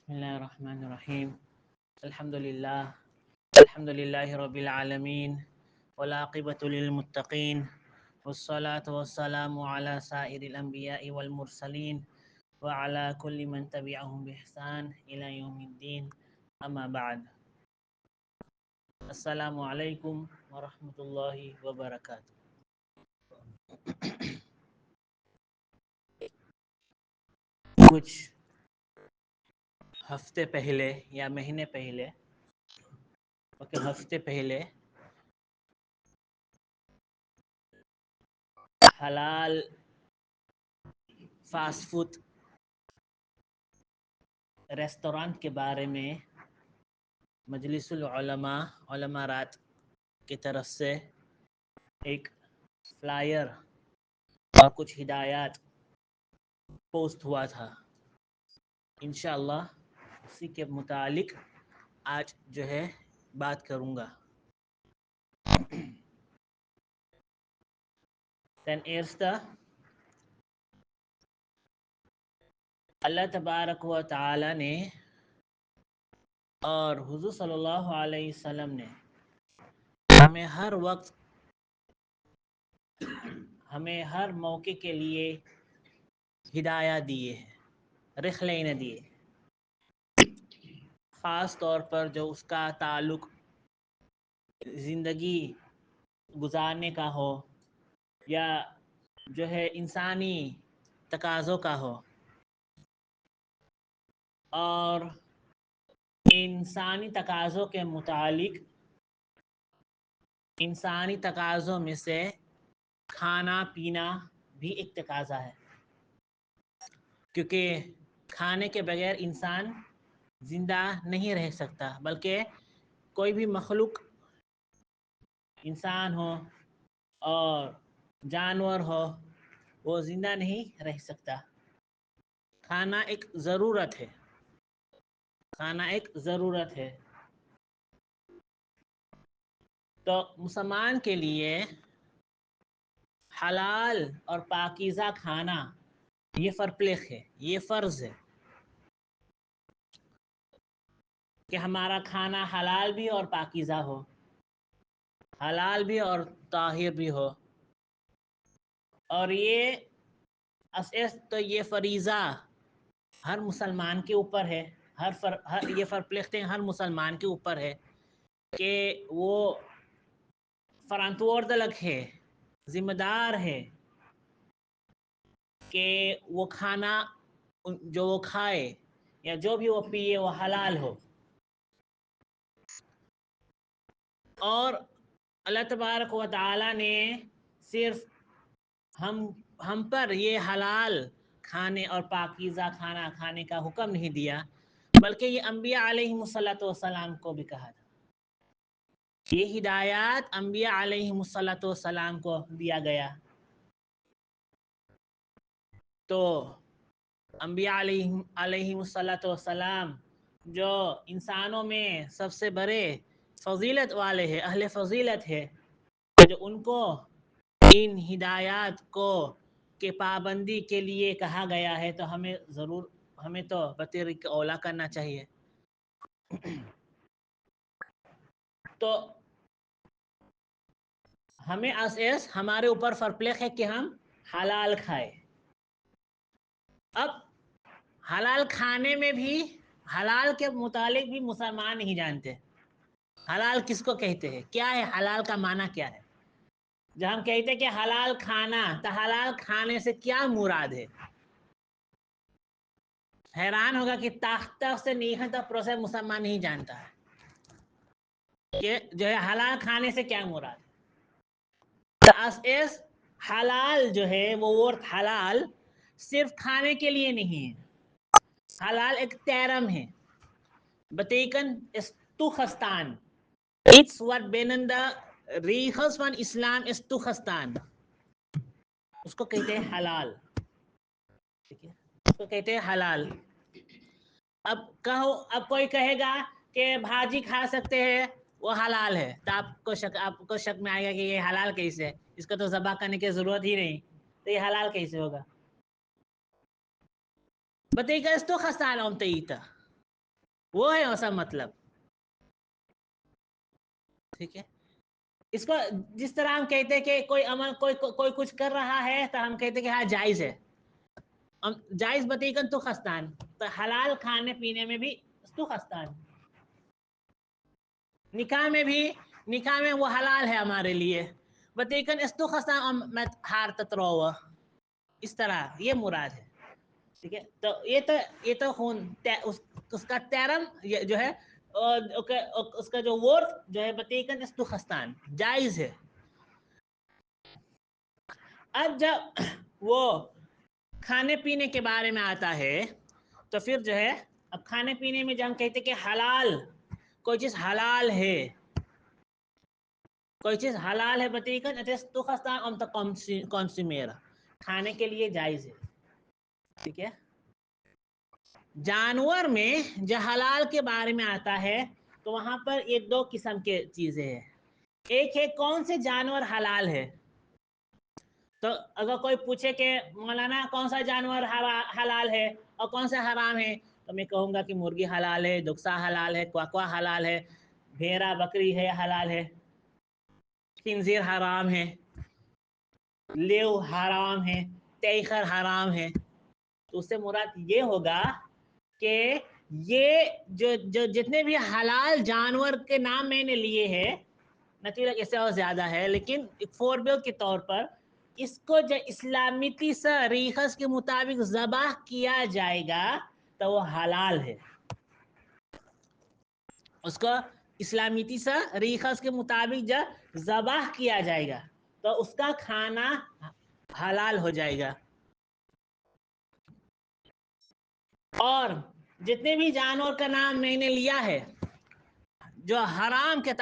بسم الله الرحمن الرحيم. الحمد لله رب العالمين، والعاقبة للمتقين، والصلاة والسلام على سائر الأنبياء والمرسلين وعلى كل من تبعهم بإحسان إلى يوم الدين. أما بعد، السلام علیکم ورحمۃ اللہ وبرکاتہ۔ کچھ ہفتے پہلے یا مہینے پہلے ہفتے پہلے حلال فاسٹ فوڈ ریسٹورانٹ کے بارے میں مجلس العلماء علماء رات کی طرف سے ایک فلائر اور کچھ ہدایات پوسٹ ہوا تھا۔ انشاءاللہ اسی کے متعلق آج جو ہے بات کروں گا۔ ایرستا اللہ تبارک و تعالی نے اور حضور صلی اللہ علیہ وسلم نے ہمیں ہر وقت ہمیں ہر موقع کے لیے ہدایات دیے ہیں، رخلین دیے، خاص طور پر جو اس کا تعلق زندگی گزارنے کا ہو یا جو ہے انسانی تقاضوں کا ہو، اور انسانی تقاضوں کے متعلق انسانی تقاضوں میں سے کھانا پینا بھی ایک تقاضا ہے، کیونکہ کھانے کے بغیر انسان زندہ نہیں رہ سکتا، بلکہ کوئی بھی مخلوق، انسان ہو اور جانور ہو، وہ زندہ نہیں رہ سکتا۔ کھانا ایک ضرورت ہے، کھانا ایک ضرورت ہے۔ تو مسلمان کے لیے حلال اور پاکیزہ کھانا یہ فرپلخ ہے، یہ فرض ہے کہ ہمارا کھانا حلال بھی اور پاکیزہ ہو، حلال بھی اور طاہر بھی ہو۔ اور یہ تو یہ فریضہ ہر مسلمان کے اوپر ہے، یہ فرپلخت ہر مسلمان کے اوپر ہے کہ وہ فرانتوردلک ہے، ذمہ دار ہے کہ وہ کھانا جو وہ کھائے یا جو بھی وہ پیے وہ حلال ہو۔ اور اللہ تبارک و تعالی نے صرف ہم پر یہ حلال کھانے اور پاکیزہ کھانا کھانے کا حکم نہیں دیا، بلکہ یہ انبیاء علیہم الصلوۃ والسلام کو بھی کہا تھا۔ یہ ہدایات انبیاء علیہم الصلوۃ والسلام کو دیا گیا۔ تو انبیاء علیہم الصلوۃ والسلام جو انسانوں میں سب سے بڑے فضیلت والے ہیں، اہل فضیلت ہے، جو ان کو ان ہدایات کے پابندی کے لیے کہا گیا ہے، تو ہمیں تو بطریق اولا کرنا چاہیے۔ تو ہمیں ہمارے اوپر فرپلخ ہے کہ ہم حلال کھائیں۔ اب حلال کھانے میں بھی حلال کے متعلق بھی مسلمان نہیں جانتے، حلال کس کو کہتے ہیں، کیا ہے حلال کا معنی کیا ہے۔ جب ہم کہتے ہیں کہ حلال کھانا، تو حلال کھانے سے کیا مراد ہے؟ حیران ہوگا کہ تخت سے نیچے تک پروسیس مسلمان نہیں جانتا ہے کہ جو ہے حلال کھانے سے کیا مراد ہے۔ حلال جو ہے وہ ورڈ حلال صرف کھانے کے لیے نہیں ہے، حلال ایک تیرم ہے۔ بتیکن استخستان It's what benen the ریخس ون اسلام استخستان، اس کو کہتے ہیں حلال، اس کو کہتے ہیں حلال۔ اب کوئی کہے گا کہ بھاجی کھا سکتے ہیں وہ حلال ہے، تو آپ کو شک میں آئے گا کہ یہ حلال کیسے ہے، اس کو تو ذبح کرنے کی ضرورت ہی نہیں، تو یہ حلال کیسے ہوگا؟ بتائیے گا اس تو خستان وہ ہے ایسا مطلب. ٹھیک ہے. اس کو جس طرح ہم کہتے ہیں کہ کوئی عمل کوئی کچھ کر رہا ہے تو ہم کہتے ہیں کہ ہاں جائز ہے. جائز بتیکن تو خستان تو حلال کھانے پینے میں بھی تو خستان. نکاح میں وہ حلال ہے ہمارے لیے. بتیکن اس تو خستان میں ہار تترو اس طرح یہ مراد ہے. ٹھیک ہے. تو یہ تو خون اس کا تیرم جو ہے اس کا جو ووٹ جو ہے بتیکن اس تو خستان جائز ہے. اب جب وہ کھانے پینے کے بارے میں آتا ہے تو پھر جو ہے اب کھانے پینے میں جب ہم کہتے کہ حلال کوئی چیز حلال ہے بتیکن تو خستان کنسیومر کھانے کے لیے جائز ہے. ٹھیک ہے. جانور میں جو حلال کے بارے میں آتا ہے تو وہاں پر یہ دو قسم کے چیزیں ہیں. ایک ہے کون سے جانور حلال ہے. تو اگر کوئی پوچھے کہ مولانا کون سا جانور حلال ہے اور کون سا حرام ہے تو میں کہوں گا کہ مرغی حلال ہے, دکسا حلال ہے, کوکوا حلال ہے, بھیڑا بکری ہے حلال ہے, خنزیر حرام ہے, لیو حرام ہے, تیخر حرام ہے. تو اس سے مراد یہ ہوگا کہ یہ جو جتنے بھی حلال جانور کے نام میں نے لیے ہیں نتیجہ اس سے اور زیادہ ہے لیکن ایک فوربل کے طور پر اس کو جو اسلامیتی ریخص کے مطابق ذبح کیا جائے گا تو وہ حلال ہے. اس کو اسلامیتی ریخص کے مطابق جب ذبح کیا جائے گا تو اس کا کھانا حلال ہو جائے گا. اور جتنے بھی جانور کا نام میں نے لیا ہے جو حرام کے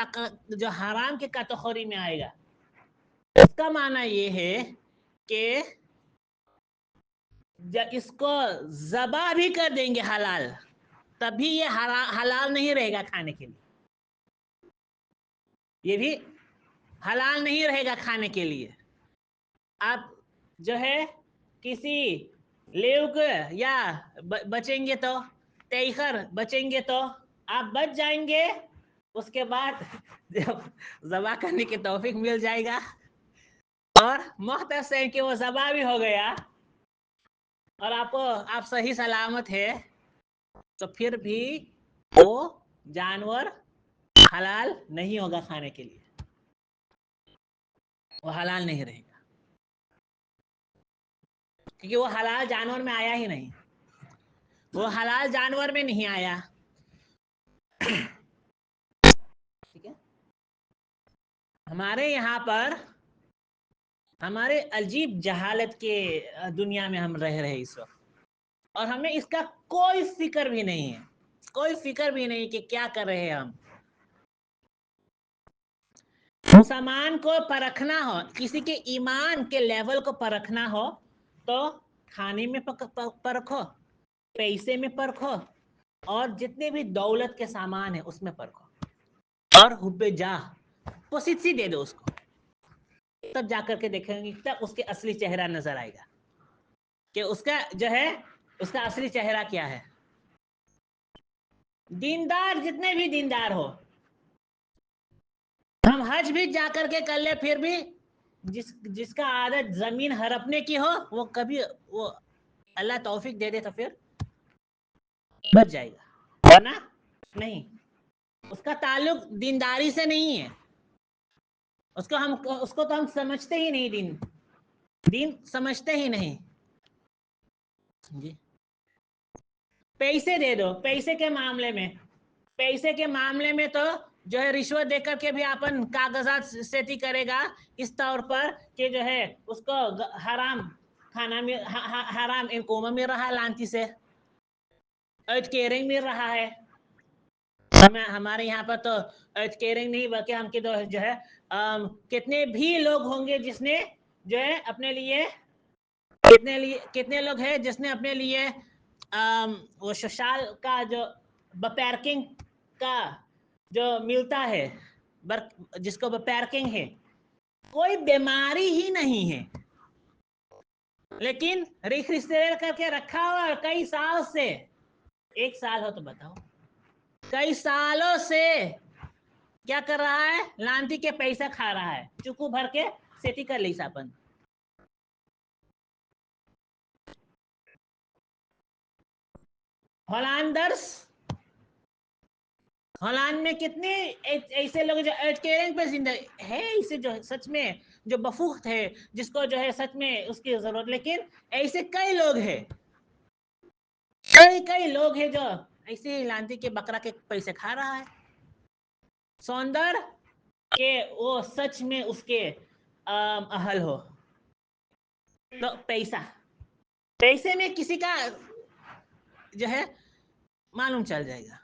کیٹیگری میں آئے گا اس کا معنی یہ ہے کہ جب اس کو ذبح بھی کر دیں گے حلال تب بھی یہ حلال نہیں رہے گا کھانے کے لیے. یہ بھی حلال نہیں رہے گا کھانے کے لیے. آپ جو ہے کسی لیو کو یا بچیں گے تو تیخر بچیں گے تو آپ بچ جائیں گے. اس کے بعد جب ذبح کرنے کی توفیق مل جائے گا اور محتسب ہے کہ وہ ذبح بھی ہو گیا اور آپ صحیح سلامت ہے تو پھر بھی وہ جانور حلال نہیں ہوگا کھانے کے لیے. وہ حلال نہیں رہے گا کیونکہ وہ حلال جانور میں آیا ہی نہیں. وہ حلال جانور میں نہیں آیا. ٹھیک ہے. ہمارے یہاں پر ہمارے عجیب جہالت کے دنیا میں ہم رہ رہے اس وقت اور ہمیں اس کا کوئی فکر بھی نہیں ہے. کوئی فکر بھی نہیں کہ کیا کر رہے ہیں ہم. مسلمان کو پرکھنا ہو کسی کے ایمان کے لیول کو پرکھنا ہو تو کھانے میں پرکھو, پیسے میں پرکھو اور جتنے بھی دولت کے سامان ہیں اس میں پرکھو اور حب جاہ پسیسی دے دو اس کو تب جا کر کے دیکھیں گے تب اس کے اصلی چہرہ نظر آئے گا کہ اس کا جو ہے اس کا اصلی چہرہ کیا ہے. دیندار جتنے بھی دیندار ہو ہم حج بھی جا کر کے کر لیں پھر بھی جس کا عادت زمین ہڑپنے کی ہو وہ کبھی وہ اللہ توفیق دے دے تو پھر بچ جائے گا ورنہ نہیں. اس کا تعلق دینداری سے نہیں ہے. اس کو تو ہم سمجھتے ہی نہیں. دین سمجھتے ہی نہیں. جی پیسے دے دو. پیسے کے معاملے میں تو جو ہے رشوت دے کر کے بھی اپن کاغذات سیٹی کرے گا اس طور پر کہ جو ہے اس کو حرام کھانا میں حرام انکوما میں رہا لانتی سے کیرنگ مل رہا ہے. ہمارے یہاں پر تو کیرنگ نہیں بلکہ ہم کے جو ہے کتنے بھی لوگ ہوں گے جس نے جو ہے اپنے لیے کتنے لوگ ہیں جس نے اپنے لیے وہ سوشال کا جو پیرکنگ کا جو ملتا ہے جس کو پیرکنگ ہے کوئی بیماری ہی نہیں ہے لیکن ریفریجریٹر کر کے رکھا ہوا کئی سال سے. ایک سال ہو تو بتاؤ کئی سالوں سے کیا کر رہا ہے؟ لانتی کے پیسہ کھا رہا ہے. چکو بھر کے سیٹی کر لی ساپن. ہالینڈرس، ہالینڈ میں کتنے ایسے لوگ جو ایٹکیرنگ پہ زندگی ہے، اسے جو سچ میں جو بفوخت ہے، جس کو جو ہے سچ میں اس کی ضرورت، لیکن ایسے کئی لوگ ہیں، کئی لوگ ہیں جو ایسے ہی لانتی کے بکرا کے پیسے کھا رہا ہے. سوندر کہ وہ سچ میں اس کے اہل ہو. تو پیسے میں کسی کا جو ہے معلوم چل جائے گا.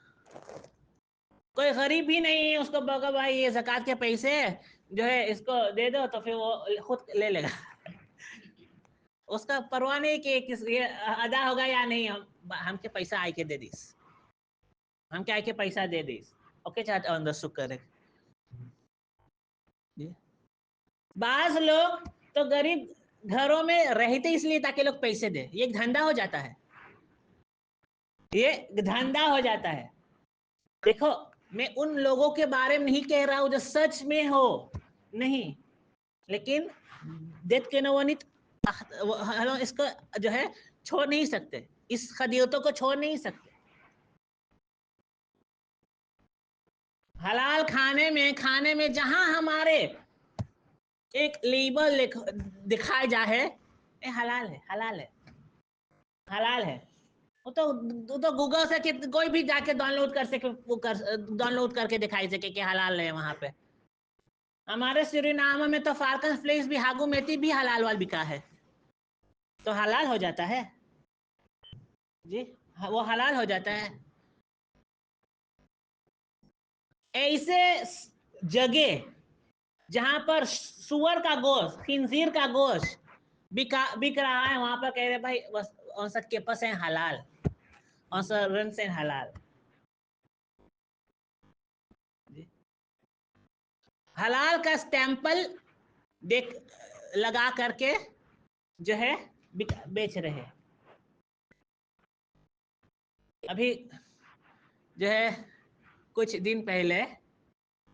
کوئی غریب بھی نہیں ہے، اس کو بولو بھائی یہ زکوٰۃ کے پیسے جو ہے اس کو دے دو، تو پھر وہ خود لے لے گا. اس کا پرواہ نہیں کہ یہ ادا ہوگا یا نہیں. ہم کے پیسہ آئی کے دے دیس، ہم کے آئی کے پیسہ دے دیس. اوکے چاہتا اندر سکھ کرے. بعض لوگ تو غریب گھروں میں رہتے اس لیے تاکہ لوگ پیسے دے. یہ دھندا ہو جاتا ہے، یہ دھندا ہو جاتا ہے. دیکھو میں ان لوگوں کے بارے میں نہیں کہہ رہا ہوں جو سچ میں ہو، نہیں، لیکن دیت کے نوانت اس کو جو ہے چھوڑ نہیں سکتے، اس خدیتوں کو چھوڑ نہیں سکتے. حلال کھانے میں جہاں ہمارے ایک لیبل دکھائے جا ہے، یہ حلال ہے، حلال ہے، حلال ہے. وہ تو گوگل سے کوئی بھی جا کے ڈاؤن لوڈ کر سکے، ڈاؤن لوڈ کر کے دکھائی سکے کہ حلال ہے. وہاں پہ ہمارے سرینام میں تو فالکن فلیکس بھی، ہاگو میتھی بھی حلال وال بکا ہے، تو حلال ہو جاتا ہے. جی وہ حلال ہو جاتا ہے. ایسے جگہ جہاں پر سور کا گوشت، خنزیر کا گوشت بک رہا ہے، وہاں پر کہہ رہے بھائی سب کے پاس ہے حلال، اور سب رن سے حلال. حلال کا اسٹیمپل لگا کر کے جو ہے بیچ رہے. ابھی جو ہے کچھ دن پہلے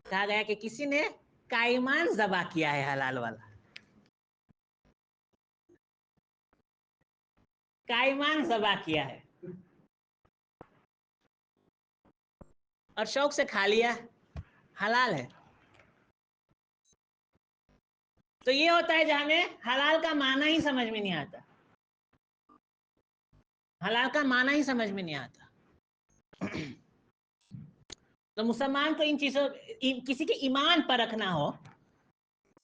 کہا گیا کہ کسی نے قائمان ذبح کیا ہے، حلال والا قائمان ذبح کیا ہے اور شوق سے کھا لیا، حلال ہے. تو یہ ہوتا ہے جہاں میں حلال کا معنی ہی سمجھ میں نہیں آتا، حلال کا معنی ہی سمجھ میں نہیں آتا. تو مسلمان کو ان چیزوں، کسی کے ایمان پر رکھنا ہو،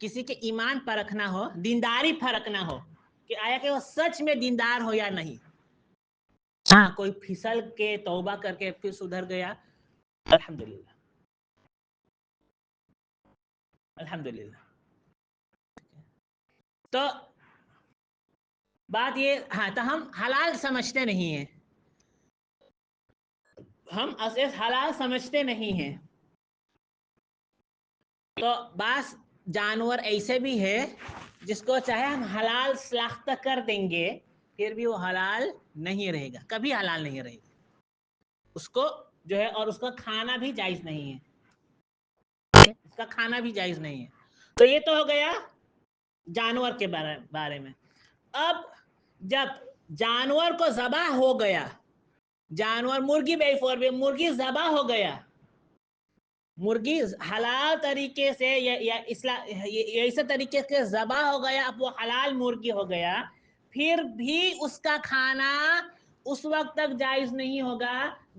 کسی کے ایمان پر رکھنا ہو، دینداری پر رکھنا ہو کہ آیا کہ وہ سچ میں دیندار ہو یا نہیں. ہاں کوئی پھسل کے توبہ کر کے پھر سدھر گیا، الحمدللہ، الحمدللہ. تو بات یہ، ہاں تو ہم حلال سمجھتے نہیں ہیں، ہم حلال سمجھتے نہیں ہیں. تو بعض جانور ایسے بھی ہے جس کو چاہے ہم حلال شناخت کر دیں گے، پھر بھی وہ حلال نہیں رہے گا، کبھی حلال نہیں رہے گا. اس کو جو ہے، اور اس کا کھانا بھی جائز نہیں ہے، اس کا کھانا بھی جائز نہیں ہے. تو یہ تو ہو گیا جانور کے بارے میں. اب جب جانور کو ذبح ہو گیا، جانور مرغی مرغی ذبح ہو گیا، مرغی حلال طریقے سے یا ایسے طریقے سے ذبح ہو گیا، اب وہ حلال مرغی ہو گیا، پھر بھی اس کا کھانا اس وقت تک جائز نہیں ہوگا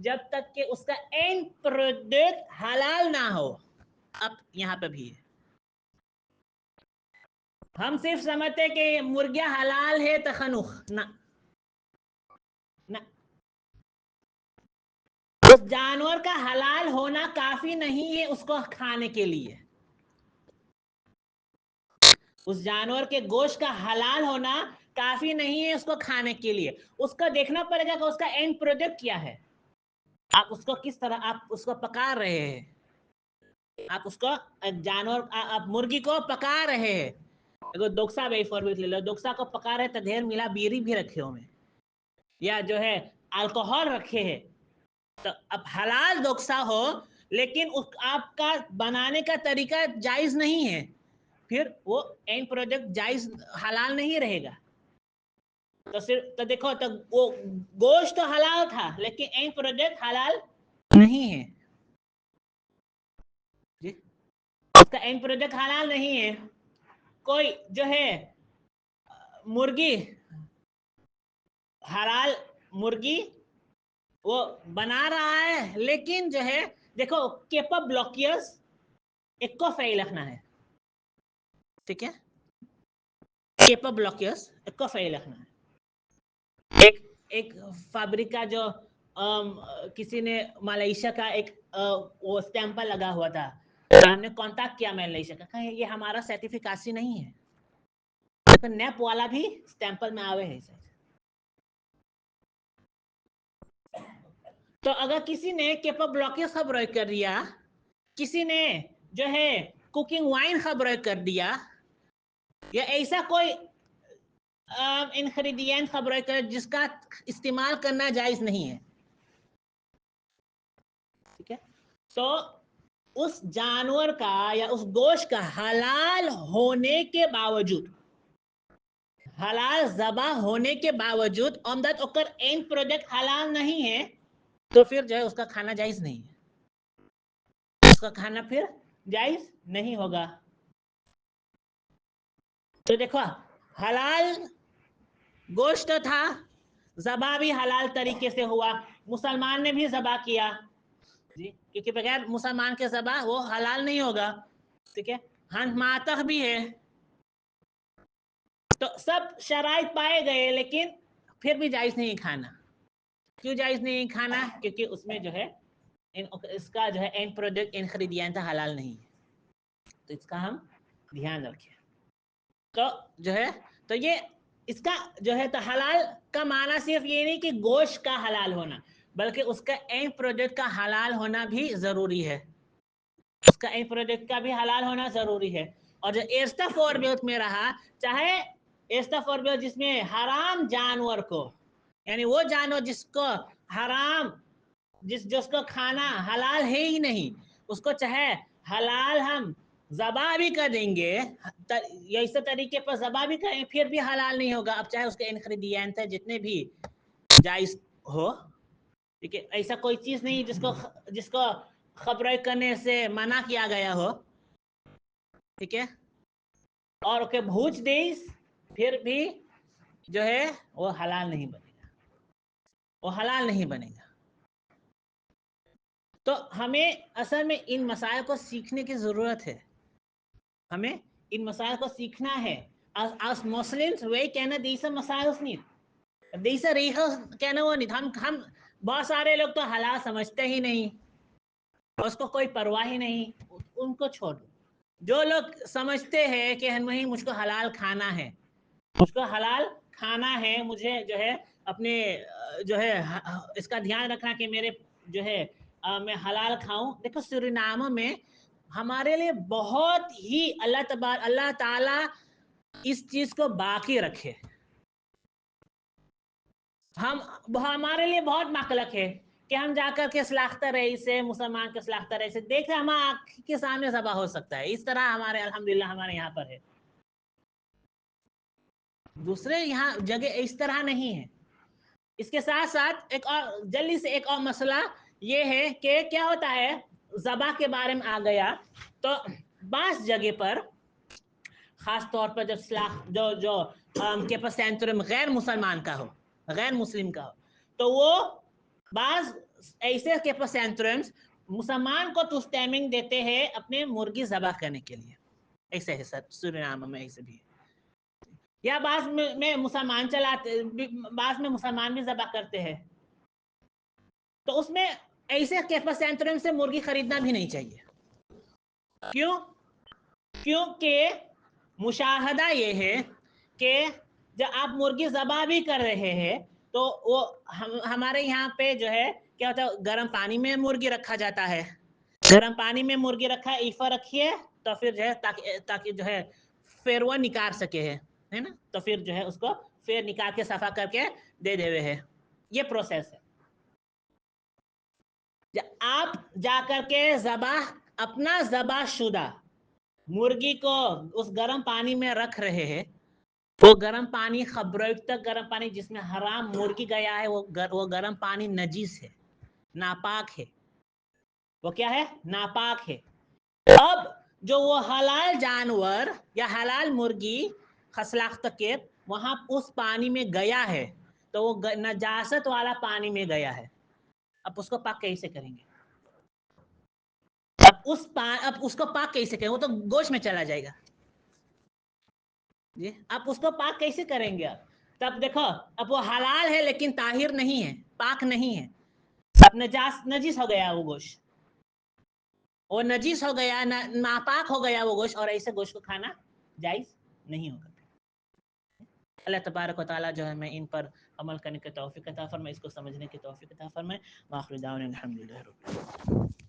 جب تک کہ اس کا اینڈ پروڈکٹ حلال نہ ہو. اب یہاں پہ بھی ہے، ہم صرف سمجھتے کہ مرغیاں حلال ہے تخنخ نہ، اس جانور کا حلال ہونا کافی نہیں ہے اس کو کھانے کے لیے. اس جانور کے گوشت کا حلال ہونا کافی نہیں ہے اس کو کھانے کے لیے. اس کا دیکھنا پڑے گا کہ اس کا اینڈ پروڈکٹ کیا ہے. آپ اس کو کس طرح آپ اس کو پکا رہے ہیں، آپ اس کو جانور، آپ مرغی کو پکا رہے ہیں. دوکسا لے لو، دوکسا کو پکا رہے تو ڈھیر ملا بیری بھی رکھے ہو میں، یا جو ہے الکوہول رکھے ہیں، تو اب حلال دوکسا ہو لیکن آپ کا بنانے کا طریقہ جائز نہیں ہے، پھر وہ اینڈ پروڈکٹ جائز حلال نہیں رہے گا. تو صرف تو دیکھو تو وہ گوشت تو حلال تھا لیکن اینڈ پروڈکٹ حلال نہیں ہے جی، اس کا اینڈ پروڈکٹ حلال نہیں ہے. کوئی جو ہے مرغی حلال مرغی وہ بنا رہا ہے لیکن جو ہے دیکھو کیپا بلوکیئرز ایک کو فیل رکھنا ہے، ٹھیک ہے، کیپا بلوکیئرز ایک کو فیل رکھنا ہے. ایک فیبرک جو کسی نے ملیشیا کا ایک وہ اسٹیمپر لگا ہوا تھا، ہم نے کانٹیکٹ کیا ملیشیا کا، کہا یہ ہمارا سرٹیفکیسی نہیں ہے، نیپ والا بھی اسٹیمپل میں آوے ہے. تو اگر کسی نے کیپا بلوکیئر خبر کر دیا، کسی نے جو ہے کوکنگ وائن خبر کر دیا، یا ایسا کوئی انگریڈینٹ خبر کر جس کا استعمال کرنا جائز نہیں ہے، ٹھیک ہے، تو اس جانور کا یا اس گوشت کا حلال ہونے کے باوجود، حلال ذبح ہونے کے باوجود عمدت اوکر اینڈ پروڈکٹ حلال نہیں ہے، تو پھر جو ہے اس کا کھانا جائز نہیں ہے، اس کا کھانا پھر جائز نہیں ہوگا. تو دیکھو حلال گوشت تھا، ذبح بھی حلال طریقے سے ہوا، مسلمان نے بھی ذبح کیا جی، کیونکہ بغیر مسلمان کے ذبح وہ حلال نہیں ہوگا، ٹھیک ہے، ہن ماتخ بھی ہے. تو سب شرائط پائے گئے لیکن پھر بھی جائز نہیں کھانا. کیوں جائز نہیں کھانا؟ کیونکہ اس میں جو ہے اس کا جو ہے اینڈ پروڈکٹ انگریڈینٹ حلال نہیں ہے، تو اس کا ہم دھیان رکھیں. تو جو ہے تو یہ اس کا جو ہے تو حلال کا معنی صرف یہ نہیں کہ گوشت کا حلال ہونا، بلکہ اس کا اینڈ پروڈکٹ کا حلال ہونا بھی ضروری ہے، اس کا اینڈ پروڈکٹ کا بھی حلال ہونا ضروری ہے. اور جو ایسٹا فوربیوت میں رہا، چاہے ایسٹا فوربیوت جس میں حرام جانور کو، یعنی وہ جانور جس کو حرام جس کو کھانا حلال ہے ہی نہیں، اس کو چاہے حلال ہم ذبح بھی کر دیں گے، ایسے طریقے پر ذبح بھی کریں پھر بھی حلال نہیں ہوگا، اب چاہے اس کے انگریڈینٹ جتنے بھی جائز ہو، ٹھیک ہے، ایسا کوئی چیز نہیں جس کو خبر کرنے سے منع کیا گیا ہو، ٹھیک ہے، اور کہ بھوج دیس پھر بھی جو ہے وہ حلال نہیں بنے گا، وہ حلال نہیں بنے گا. تو ہمیں اصل میں ان مسائل کو سیکھنے کی ضرورت ہے، ہمیں ان مسائل کو سیکھنا ہے. Als Muslims wir kennen diese Masائل nicht. diese Regeln kennen wir nicht. ہم بہت سارے لوگ تو حلال سمجھتے ہی نہیں، اس کو کوئی پرواہ ہی نہیں، ان کو چھوڑ دو. جو لوگ سمجھتے ہیں کہ نہیں مجھ کو حلال کھانا ہے، مجھ کو حلال کھانا ہے، مجھے جو ہے اپنے جو ہے اس کا دھیان رکھنا کہ میرے جو ہے میں حلال کھاؤں. دیکھو سورینام میں ہمارے لیے بہت ہی اللہ تعالی اس چیز کو باقی رکھے، ہمارے لیے بہت مخلق ہے کہ ہم جا کر کے سلاختہ رئیس سے مسلمان کے سلاختہ رئیس سے دیکھ رہے ہمارے آنکھ کے سامنے ذبح ہو سکتا ہے، اس طرح ہمارے الحمدللہ ہمارے یہاں پر ہے. دوسرے یہاں جگہ اس طرح نہیں ہے. اس کے ساتھ ساتھ ایک اور جلدی سے ایک اور مسئلہ یہ ہے کہ کیا ہوتا ہے ذبح کے بارے میں آ گیا تو بعض جگہ پر خاص طور پر جب جو کے پاس سینچرم غیر مسلمان کا ہو، غیر مسلم کا ہو، تو وہ بعض ایسے کے پاس سینچرمس مسلمان کو تو ٹائمنگ دیتے ہیں اپنے مرغی ذبح کرنے کے لیے، ایسے ہے سر سورینام میں ایسے بھی ہے. یا بعض میں مسلمان چلاتے، بعض میں مسلمان بھی ذبح کرتے ہیں، تو اس میں ایسے کیفا سینٹرم سے مرغی خریدنا بھی نہیں چاہیے. کیوں؟ کیونکہ مشاہدہ یہ ہے کہ جب آپ مرغی ذبح بھی کر رہے ہیں تو وہ ہمارے یہاں پہ جو ہے کیا ہوتا ہے گرم پانی میں مرغی رکھا جاتا ہے، گرم پانی میں مرغی رکھا ایفا رکھیے تو پھر جو ہے تاکہ جو ہے پھر وہ نکال سکے ہے نا، تو پھر جو ہے اس کو پھر نکال کے صفا کر کے دے ہوئے ہے، یہ پروسیس ہے. آپ جا کر کے اپنا ذبح شدہ مرغی کو اس گرم پانی میں رکھ رہے ہیں، وہ گرم پانی خبرયુક્ત گرم پانی جس میں حرام مرغی گیا ہے، وہ گرم پانی نجیس ہے، ناپاک ہے، وہ کیا ہے؟ ناپاک ہے۔ اب جو وہ حلال جانور یا حلال مرغی خسلاخت کے وہاں اس پانی میں گیا ہے، تو وہ نجاست والا پانی میں گیا ہے، اب اس کو پاک کیسے کریں گے؟ اب اس کو پاک کیسے کریں؟ وہ تو گوشت میں چلا جائے گا جی، آپ اس کو پاک کیسے کریں گے؟ تب دیکھو، اب وہ حلال ہے لیکن طاہر نہیں ہے، پاک نہیں ہے، اب نجیس ہو گیا وہ گوشت، وہ نجیس ہو گیا، ناپاک ہو گیا وہ گوشت، اور ایسے گوشت کو کھانا جائز نہیں ہوگا۔ اللہ تبارک و تعالیٰ جو ہے ہمیں ان پر عمل کرنے کی توفیق عطا فرمائے، اس کو سمجھنے کی توفیق عطا فرمائے۔ وآخر دعوانا الحمدللہ رب العالمین۔